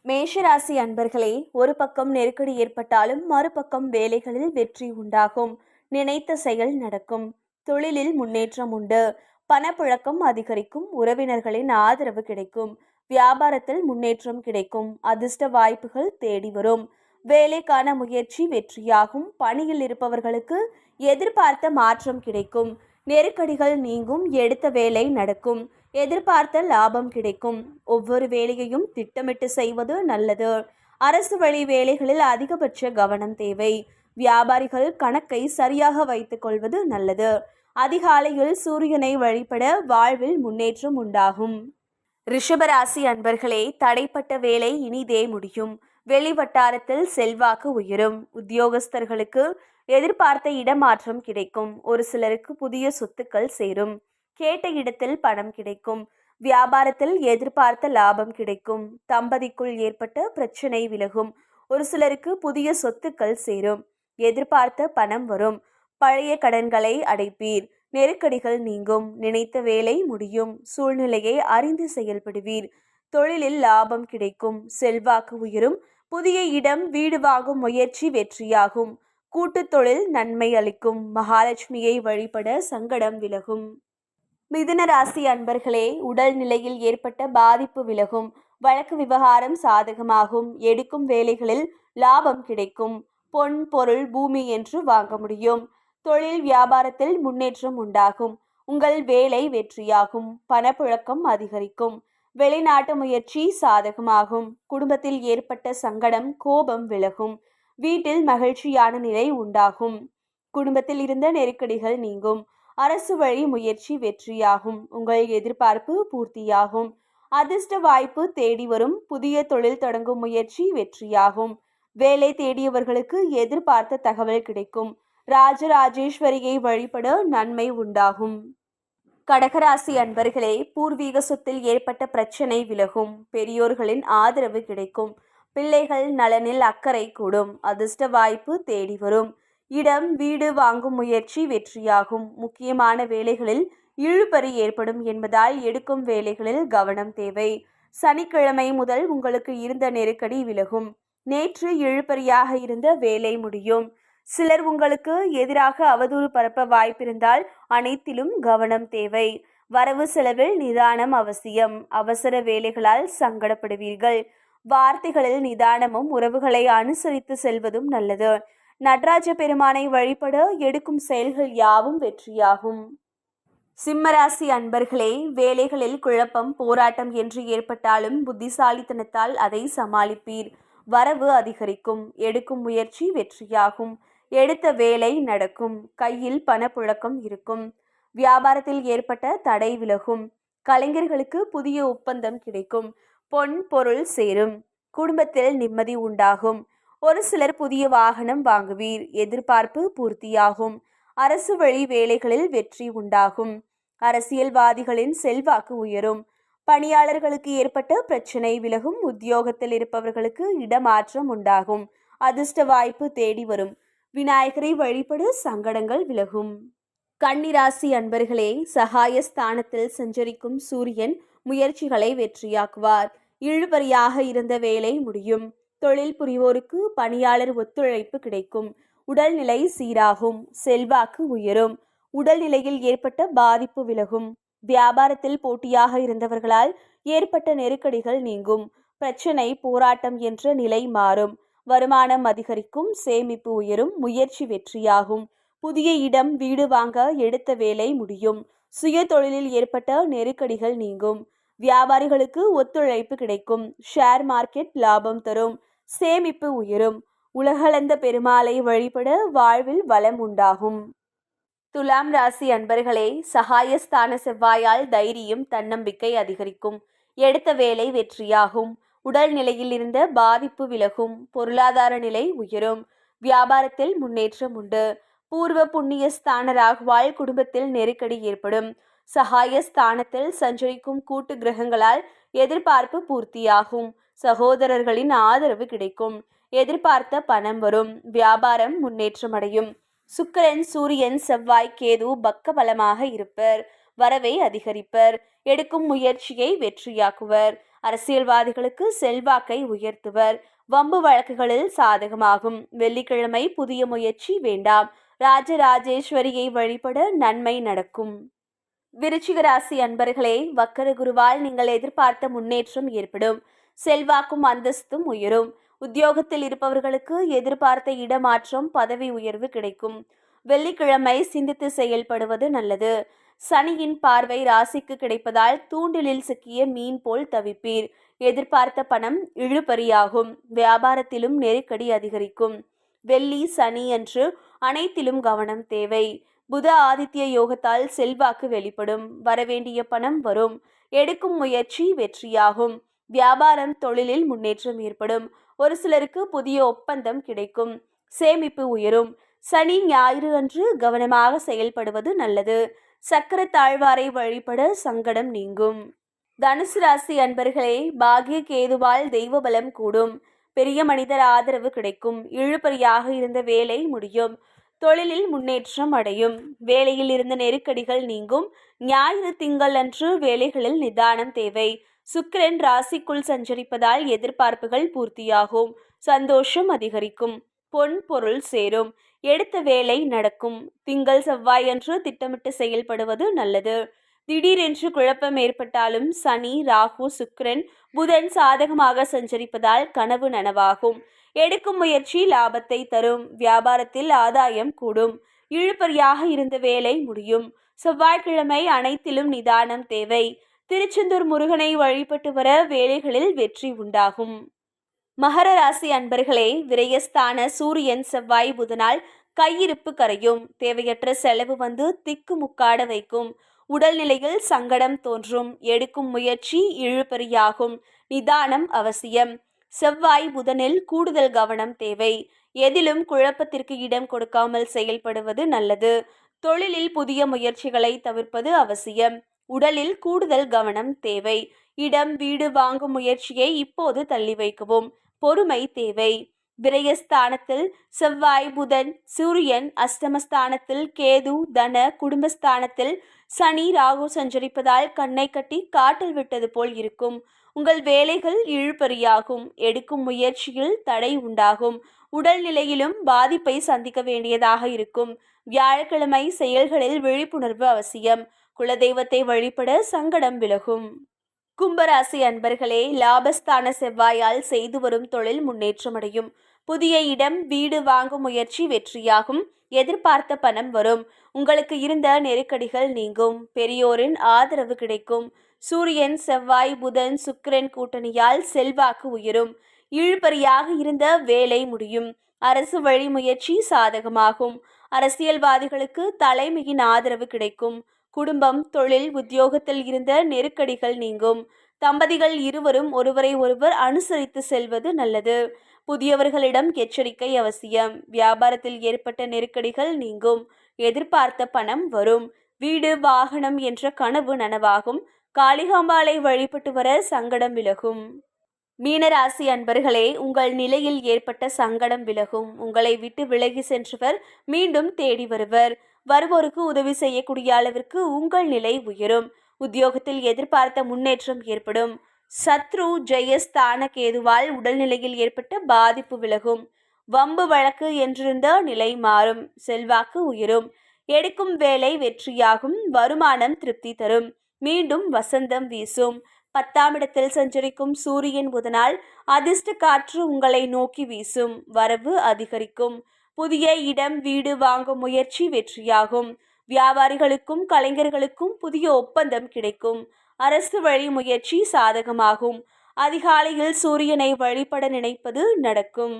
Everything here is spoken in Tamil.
மேஷராசி அன்பர்களே, ஒரு பக்கம் நெருக்கடி ஏற்பட்டாலும் மறுபக்கம் வேலைகளில் வெற்றி உண்டாகும். நினைத்த செயல் நடக்கும். தொழிலில் முன்னேற்றம் உண்டு. பணப்புழக்கம் அதிகரிக்கும். உறவினர்களின் ஆதரவு கிடைக்கும். வியாபாரத்தில் முன்னேற்றம் கிடைக்கும். அதிர்ஷ்ட வாய்ப்புகள் தேடி வரும். வேலைக்கான முயற்சி வெற்றியாகும். பணியில் இருப்பவர்களுக்கு எதிர்பார்த்த மாற்றம் கிடைக்கும். நெருக்கடிகள் நீங்கும். எடுத்த வேலை நடக்கும். எதிர்பார்த்த லாபம் கிடைக்கும். ஒவ்வொரு வேலையையும் திட்டமிட்டு செய்வது நல்லது. அரசு வழி வேலைகளில் அதிகபட்ச கவனம் தேவை. வியாபாரிகள் கணக்கை சரியாக வைத்துக் கொள்வது நல்லது. அதிகாலையில் சூரியனை வழிபட வாழ்வில் முன்னேற்றம் உண்டாகும். ரிஷபராசி அன்பர்களே, தடைப்பட்ட வேலை இனிதே முடியும். வெளிவட்டாரத்தில் செல்வாக்கு உயரும். உத்தியோகஸ்தர்களுக்கு எதிர்பார்த்த இடமாற்றம் கிடைக்கும். ஒரு சிலருக்கு புதிய சொத்துக்கள் சேரும். கேட்ட இடத்தில் பணம் கிடைக்கும். வியாபாரத்தில் எதிர்பார்த்த லாபம் கிடைக்கும். தம்பதிக்குள் ஏற்பட்ட பிரச்சனை விலகும். ஒரு சிலருக்கு புதிய சொத்துக்கள் சேரும். எதிர்பார்த்த பணம் வரும். பழைய கடன்களை அடைப்பீர். நெருக்கடிகள் நீங்கும். நினைத்த வேலை முடியும். சூழ்நிலையை அறிந்து செயல்படுவீர். தொழிலில் லாபம் கிடைக்கும். செல்வாக்கு உயரும். புதிய இடம் வீடு வாங்கும் முயற்சி வெற்றியாகும். கூட்டுத் தொழில் நன்மை அளிக்கும். மகாலட்சுமியை வழிபட சங்கடம் விலகும். மிதுன ராசி அன்பர்களே, உடல் நிலையில் ஏற்பட்ட பாதிப்பு விலகும். வழக்கு விவகாரம் சாதகமாகும். எடுக்கும் வேலைகளில் லாபம் கிடைக்கும். பொன் பொருள் பூமி என்று வாங்க முடியும். தொழில் வியாபாரத்தில் முன்னேற்றம் உண்டாகும். உங்கள் வேலை வெற்றியாகும். பணப்புழக்கம் அதிகரிக்கும். வெளிநாட்டு முயற்சி சாதகமாகும். குடும்பத்தில் ஏற்பட்ட சங்கடம் கோபம் விலகும். வீட்டில் மகிழ்ச்சியான நிலை உண்டாகும். குடும்பத்தில் இருந்த நெருக்கடிகள் நீங்கும். அரசு வழி முயற்சி வெற்றியாகும். உங்கள் எதிர்பார்ப்பு பூர்த்தியாகும். அதிர்ஷ்ட வாய்ப்பு தேடி வரும். புதிய தொழில் தொடங்கும் முயற்சி வெற்றியாகும். வேலை தேடியவர்களுக்கு எதிர்பார்த்த தகவல் கிடைக்கும். ராஜராஜேஸ்வரியை வழிபட நன்மை உண்டாகும். கடகராசி அன்பர்களே, பூர்வீக சொத்தில் ஏற்பட்ட பிரச்சனை விலகும். பெரியோர்களின் ஆதரவு கிடைக்கும். பிள்ளைகள் நலனில் அக்கறை கூடும். அதிர்ஷ்ட வாய்ப்பு தேடி வரும். இடம் வீடு வாங்கும் முயற்சி வெற்றியாகும். முக்கியமான வேலைகளில் இழுபறி ஏற்படும் என்பதால் எடுக்கும் வேலைகளில் கவனம் தேவை. சனிக்கிழமை முதல் உங்களுக்கு இருந்த நெருக்கடி விலகும். நேற்று இழுபறியாக இருந்த வேலை முடியும். சிலர் உங்களுக்கு எதிராக அவதூறு பரப்ப வாய்ப்பிருந்தால் அனைத்திலும் கவனம் தேவை. வரவு செலவில் நிதானம் அவசியம். அவசர வேலைகளால் சங்கடப்படுவீர்கள். வார்த்தைகளில் நிதானமும் உறவுகளை அனுசரித்து செல்வதும் நல்லது. நடராஜ பெருமானை வழிபட எடுக்கும் செயல்கள் யாவும் வெற்றியாகும். சிம்மராசி அன்பர்களே, வேலைகளில் குழப்பம் போராட்டம் என்று ஏற்பட்டாலும் புத்திசாலித்தனத்தால் அதை சமாளிப்பீர். வரவு அதிகரிக்கும். எடுக்கும் முயற்சி வெற்றியாகும். எடுத்த வேலை நடக்கும். கையில் பணப்புழக்கம் இருக்கும். வியாபாரத்தில் ஏற்பட்ட தடை விலகும். கலைஞர்களுக்கு புதிய ஒப்பந்தம் கிடைக்கும். பொன் பொருள் சேரும். குடும்பத்தில் நிம்மதி உண்டாகும். ஒரு சிலர் புதிய வாகனம் வாங்குவீர். எதிர்பார்ப்பு பூர்த்தியாகும். அரசு வழி வேலைகளில் வெற்றி உண்டாகும். அரசியல்வாதிகளின் செல்வாக்கு உயரும். பணியாளர்களுக்கு ஏற்பட்ட பிரச்சனை விலகும். உத்தியோகத்தில் இருப்பவர்களுக்கு இடமாற்றம் உண்டாகும். அதிர்ஷ்ட வாய்ப்பு தேடி வரும். விநாயகரை வழிபட சங்கடங்கள் விலகும். கன்னிராசி அன்பர்களே, சகாய ஸ்தானத்தில் சஞ்சரிக்கும் சூரியன் முயற்சிகளை வெற்றியாக்குவார். இழுபறியாக இருந்த வேலை முடியும். தொழில் புரிவோருக்கு பணியாளர் ஒத்துழைப்பு கிடைக்கும். உடல்நிலை சீராகும். செல்வாக்கு உயரும். உடல்நிலையில் ஏற்பட்ட பாதிப்பு விலகும். வியாபாரத்தில் போட்டியாக இருந்தவர்களால் ஏற்பட்ட நெருக்கடிகள் நீங்கும். பிரச்சனை போராட்டம் என்ற நிலை மாறும். வருமானம் அதிகரிக்கும். சேமிப்பு உயரும். முயற்சி வெற்றியாகும். புதிய இடம் வீடு வாங்க எடுத்த வேலை முடியும். சுய தொழிலில் ஏற்பட்ட நெருக்கடிகள் நீங்கும். வியாபாரிகளுக்கு ஒத்துழைப்பு கிடைக்கும். ஷேர் மார்க்கெட் லாபம் தரும். சேமிப்பு உயரும். உலகளந்த பெருமாளை வழிபட வாழ்வில் வளம் உண்டாகும். துலாம் ராசி அன்பர்களே, சகாயஸ்தான செவ்வாயால் தைரியம் தன்னம்பிக்கை அதிகரிக்கும். எடுத்த வேலை வெற்றியாகும். உடல் நிலையில் இருந்த பாதிப்பு விலகும். பொருளாதார நிலை உயரும். வியாபாரத்தில் முன்னேற்றம் உண்டு. பூர்வ புண்ணிய ஸ்தான ராகுவால் குடும்பத்தில் நெருக்கடி ஏற்படும். சகாயஸ்தானத்தில் சஞ்சரிக்கும் கூட்டு கிரகங்களால் எதிர்பார்ப்பு பூர்த்தியாகும். சகோதரர்களின் ஆதரவு கிடைக்கும். எதிர்பார்த்த பணம் வரும். வியாபாரம் முன்னேற்றமடையும். சுக்கிரன் சூரியன் செவ்வாய் கேது பக்க பலமாக இருப்பர். வரவை அதிகரிப்பர். எடுக்கும் முயற்சியை வெற்றியாக்குவர். அரசியல்வாதிகளுக்கு செல்வாக்கை உயர்த்துவர். வம்பு வழக்குகளில் சாதகமாகும். வெள்ளிக்கிழமை புதிய முயற்சி வேண்டாம். ராஜராஜேஸ்வரியை வழிபட நன்மை நடக்கும். விருச்சிக ராசி அன்பர்களே, வக்கர குருவால் நீங்கள் எதிர்பார்த்த முன்னேற்றம் ஏற்படும். செல்வாக்கும் அந்தஸ்தும் உயரும். உத்தியோகத்தில் இருப்பவர்களுக்கு எதிர்பார்த்த இடமாற்றம், பதவி உயர்வு கிடைக்கும். வெள்ளிக்கிழமை சிந்தித்து செயல்படுவது நல்லது. சனியின் பார்வை ராசிக்கு கிடைப்பதால் தூண்டிலில் சிக்கிய மீன் போல் தவிப்பீர். எதிர்பார்த்த பணம் இழுபறியாகும். வியாபாரத்திலும் நெருக்கடி அதிகரிக்கும். வெள்ளி சனி அன்று அனைத்திலும் கவனம் தேவை. புத ஆதித்ய யோகத்தால் செல்வாக்கு வெளிப்படும். வரவேண்டிய பணம் வரும். எடுக்கும் முயற்சி வெற்றியாகும். வியாபாரம் தொழிலில் முன்னேற்றம் ஏற்படும். ஒரு சிலருக்கு புதிய ஒப்பந்தம் கிடைக்கும். சேமிப்பு உயரும். சனி ஞாயிறு அன்று கவனமாக செயல்படுவது நல்லது. சக்கர தாழ்வாரை வழிபட சங்கடம் நீங்கும். தனுசு ராசி அன்பர்களே, பாகிய கேதுவால் தெய்வ பலம் கூடும். பெரிய மனிதர் ஆதரவு கிடைக்கும். இழுபறியாக இருந்த வேலை முடியும். தொழிலில் முன்னேற்றம் அடையும். வேலையில் இருந்த நெருக்கடிகள் நீங்கும். ஞாயிறு திங்கள் அன்று வேலைகளில் நிதானம் தேவை. சுக்கிரன் ராசிக்குள் சஞ்சரிப்பதால் எதிர்பார்ப்புகள் பூர்த்தியாகும். சந்தோஷம் அதிகரிக்கும். பொன் பொருள் சேரும். எடுத்த வேலை நடக்கும். திங்கள் செவ்வாய் அன்று திட்டமிட்டு செயல்படுவது நல்லது. திடீரென்று குழப்பம் ஏற்பட்டாலும் சனி ராகு சுக்கிரன் புதன் சாதகமாக சஞ்சரிப்பதால் கனவு நனவாகும். எடுக்கும் முயற்சி லாபத்தை தரும். வியாபாரத்தில் ஆதாயம் கூடும். இழுபறியாக இருந்த வேலை முடியும். செவ்வாய்க்கிழமை அனைத்திலும் நிதானம் தேவை. திருச்செந்தூர் முருகனை வழிபட்டு வர வேலைகளில் வெற்றி உண்டாகும். மகர ராசி அன்பர்களே, விரயஸ்தான சூரியன் செவ்வாய் புதனால் கையிருப்பு கரையும். தேவையற்ற செலவு வந்து திக்கு முக்காட வைக்கும். உடல்நிலையில் சங்கடம் தோன்றும். எடுக்கும் முயற்சி இழுபறியாகும். நிதானம் அவசியம். செவ்வாய் புதனில் கூடுதல் கவனம் தேவை. எதிலும் குழப்பத்திற்கு இடம் கொடுக்காமல் செயல்படுவது நல்லது. தொழிலில் புதிய முயற்சிகளை தவிர்ப்பது அவசியம். உடலில் கூடுதல் கவனம் தேவை. இடம் வீடு வாங்கும் முயற்சியை இப்போது தள்ளி வைக்கவும். பொறுமை தேவை. விரயஸ்தானத்தில் செவ்வாய் புதன் சூரியன், அஷ்டமஸ்தானத்தில் கேது தன, குடும்பஸ்தானத்தில் சனி ராகு சஞ்சரிப்பதால் கண்ணை கட்டி காட்டில் விட்டது போல் இருக்கும். உங்கள் வேலைகள் இழுபறியாகும். எடுக்கும் முயற்சியில் தடை உண்டாகும். உடல்நிலையிலும் பாதிப்பை சந்திக்க வேண்டியதாக இருக்கும். வியாழக்கிழமை செயல்களில் விழிப்புணர்வு அவசியம். குலதெய்வத்தை வழிபட சங்கடம் விலகும். கும்பராசி அன்பர்களே, லாபஸ்தான செவ்வாயால் செய்து வரும் தொழில் முன்னேற்றமடையும். புதிய இடம் வீடு வாங்கும் முயற்சி வெற்றியாகும். எதிர்பார்த்த பணம் வரும். உங்களுக்கு இருந்த நெருக்கடிகள் நீங்கும். பெரியோரின் ஆதரவு கிடைக்கும். சூரியன் செவ்வாய் புதன் சுக்கிரன் கூட்டணியால் செல்வாக்கு உயரும். இழுபறியாக இருந்த வேலை முடியும். அரசு வழி முயற்சி சாதகமாகும். அரசியல்வாதிகளுக்கு தலைமையின் ஆதரவு கிடைக்கும். குடும்பம் தொழில் உத்தியோகத்தில் இருந்த நெருக்கடிகள் நீங்கும். தம்பதிகள் இருவரும் ஒருவரை ஒருவர் அனுசரித்து செல்வது நல்லது. புதியவர்களிடம் எச்சரிக்கை அவசியம். வியாபாரத்தில் ஏற்பட்ட நெருக்கடிகள் நீங்கும். எதிர்பார்த்த பணம் வரும். வீடு வாகனம் என்ற கனவு நனவாகும். காளிகாம்பாளை வழிபட்டு வர சங்கடம் விலகும். மீனராசி அன்பர்களே, உங்கள் நிலையில் ஏற்பட்ட சங்கடம் விலகும். உங்களை விட்டு விலகி சென்றவர் மீண்டும் தேடி வருவர். வருவோருக்கு உதவி செய்யக்கூடிய அளவிற்கு உங்கள் நிலை உயரும். உத்தியோகத்தில் எதிர்பார்த்த முன்னேற்றம் ஏற்படும். சத்ரு ஜெயஸ்தான கேதுவால் உடல்நிலையில் ஏற்பட்ட பாதிப்பு விலகும். வம்பு வழக்கு என்றிருந்த நிலை மாறும். செல்வாக்கு உயரும். எடுக்கும் வேலை வெற்றியாகும். வருமானம் திருப்தி தரும். மீண்டும் வசந்தம் வீசும். 10ஆம் இடத்தில் சஞ்சரிக்கும் சூரியன் புதனால் அதிர்ஷ்ட காற்று உங்களை நோக்கி வீசும். வரவு அதிகரிக்கும். புதிய இடம் வீடு வாங்கும் முயற்சி வெற்றியாகும். வியாபாரிகளுக்கும் கலைஞர்களுக்கும் புதிய ஒப்பந்தம் கிடைக்கும். அரசு வழி முயற்சி சாதகமாகும். அதிகாலையில் சூரியனை வழிபட நினைப்பது நடக்கும்.